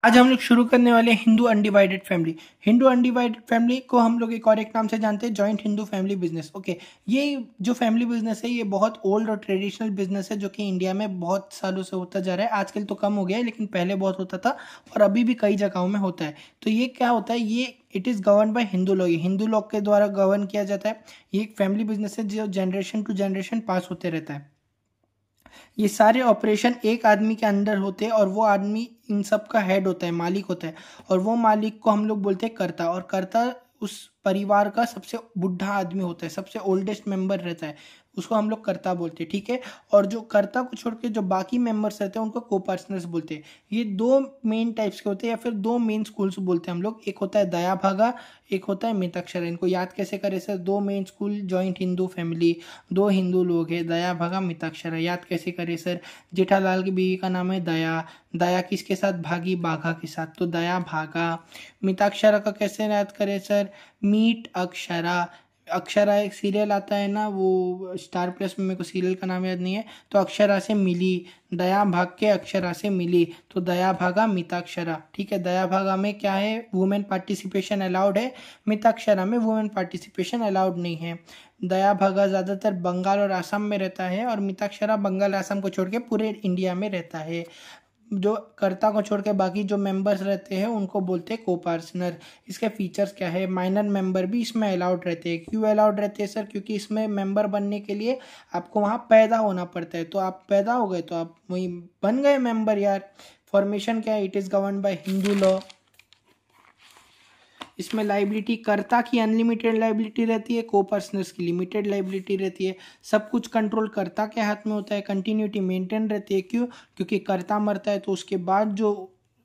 आज हम लोग शुरू करने वाले हैं Hindu undivided family. Hindu undivided family को हम लोग एक और एक नाम से जानते हैं, joint Hindu family business. Okay, ये जो फैमिली बिजनेस है ये बहुत ओल्ड और ट्रेडिशनल बिजनेस है जो कि इंडिया में बहुत सालों से होता जा रहा है। आजकल तो कम हो गया है लेकिन पहले बहुत होता था और अभी भी कई जगहों में होता है। तो ये क्या होता है, ये it is govern by Hindu law, ये हिंदू लॉ के द्वारा गवर्न किया जाता है। ये एक फैमिली बिजनेस है जो जनरेशन टू जनरेशन पास होते रहता है। ये सारे ऑपरेशन एक आदमी के अंडर होते हैं और वो आदमी इन सब का हेड होता है, मालिक होता है। और वो मालिक को हम लोग बोलते हैं कर्ता, और कर्ता उस परिवार का सबसे बुढ़ा आदमी होता है, सबसे ओल्डेस्ट मेंबर रहता है, उसको हम लोग कर्ता बोलते हैं। ठीक है, और जो कर्ता को छोड़ के जो बाकी मेंबर्स रहते हैं उनको को पर्सनर्स बोलते हैं। ये दो मेन टाइप्स के होते हैं या फिर दो मेन स्कूल्स बोलते हैं हम लोग। एक होता है दया भागा, एक होता है मिताक्षरा। इनको याद कैसे करें सर? दो main school, joint Hindu family, दो हिंदू लोग हैं, दया भागा मिताक्षरा। याद कैसे करें सर? जेठालाल की बीवी का नाम है दया, दया किसके साथ भागी? बाघा के साथ, तो दया भागा। मिताक्षरा का कैसे याद करें सर? मीट अक्षरा। अक्षरा एक सीरियल आता है ना, वो स्टार प्लस में, मेरे को सीरियल का नाम याद नहीं है, तो अक्षरा से मिली, दया भाग के अक्षरा से मिली, तो दया भागा मिताक्षरा। ठीक है, दया भागा में क्या है? वुमेन पार्टिसिपेशन अलाउड है, मिताक्षरा में वुमेन पार्टिसिपेशन अलाउड नहीं है। दया भागा ज़्यादातर बंगाल और असम में रहता है और मिताक्षरा बंगाल असम को छोड़ के पूरे इंडिया में रहता है। जो कर्ता को छोड़ के बाकी जो मेंबर्स रहते हैं उनको बोलते हैं कोपार्टनर। इसके फीचर्स क्या है? माइनर मेंबर भी इसमें अलाउड रहते हैं। क्यों अलाउड रहते हैं सर? क्योंकि इसमें मेंबर बनने के लिए आपको वहाँ पैदा होना पड़ता है, तो आप पैदा हो गए तो आप वहीं बन गए मेंबर यार। फॉर्मेशन क्या है? It is govern by Hindu law. इसमें लाइबिलिटी कर्ता की अनलिमिटेड लाइबिलिटी रहती है, को पर्सनर्स की लिमिटेड लाइबिलिटी रहती है। सब कुछ कंट्रोल कर्ता के हाथ में होता है, कंटिन्यूटी मेंटेन रहती है। क्यों? क्योंकि कर्ता मरता है तो उसके बाद जो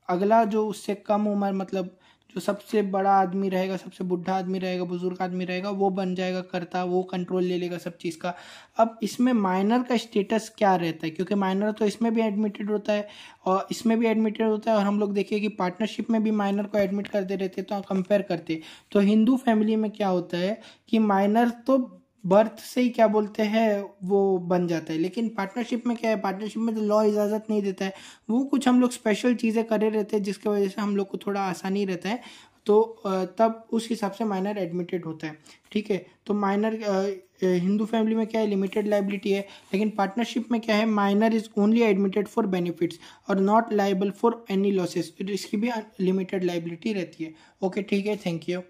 अगला जो उससे कम उम्र, मतलब जो सबसे बड़ा आदमी रहेगा, सबसे बुढ़ा आदमी रहेगा, बुजुर्ग आदमी रहेगा, वो बन जाएगा कर्ता, वो कंट्रोल ले लेगा सब चीज़ का। अब इसमें माइनर का स्टेटस क्या रहता है? क्योंकि माइनर तो इसमें भी एडमिटेड होता है और इसमें भी एडमिटेड होता है, और हम लोग देखिए कि पार्टनरशिप में भी माइनर को एडमिट करते रहते, तो कंपेयर करते। तो हिंदू फैमिली में क्या होता है कि माइनर तो बर्थ से ही क्या बोलते हैं वो बन जाता है, लेकिन पार्टनरशिप में क्या है? पार्टनरशिप में तो लॉ इजाज़त नहीं देता है। वो कुछ हम लोग स्पेशल चीज़ें करे रहते हैं जिसकी वजह से हम लोग को थोड़ा आसानी रहता है, तो तब उस हिसाब से माइनर एडमिटेड होता है। ठीक है, तो माइनर हिंदू फैमिली में क्या है? लिमिटेड लाइबिलिटी है, लेकिन पार्टनरशिप में क्या है? Minor is only admitted for benefits और not liable for any losses. इसकी भी लिमिटेड लाइबिलिटी रहती है। ओके ठीक है, थैंक यू।